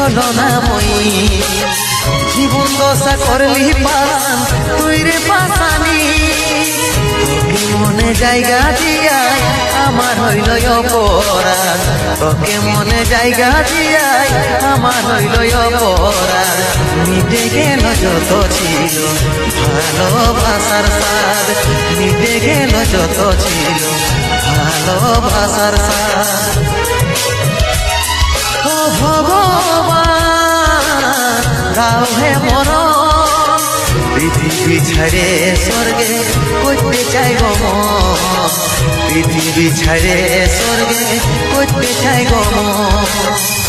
ছলনাময়ী জীবন দশা করলি পাশান তুই রে পাশানি তোকে মনে জায়গা দিয়াই আমার হইল অপরাধ তোকে মনে জায়গা দিয়াই আমার হইল অপরাধ মিটে গেল যত ছিল ভালোবাসার সাথ মিটে গেল যত ছিল ভালোবাসার সাথ ও ভগবান দাও হে মরণ পৃথিবী ছেড়ে স্বর্গে করতে চাইব মন পৃথিবী ছেড়ে স্বর্গে করতে চাইব মন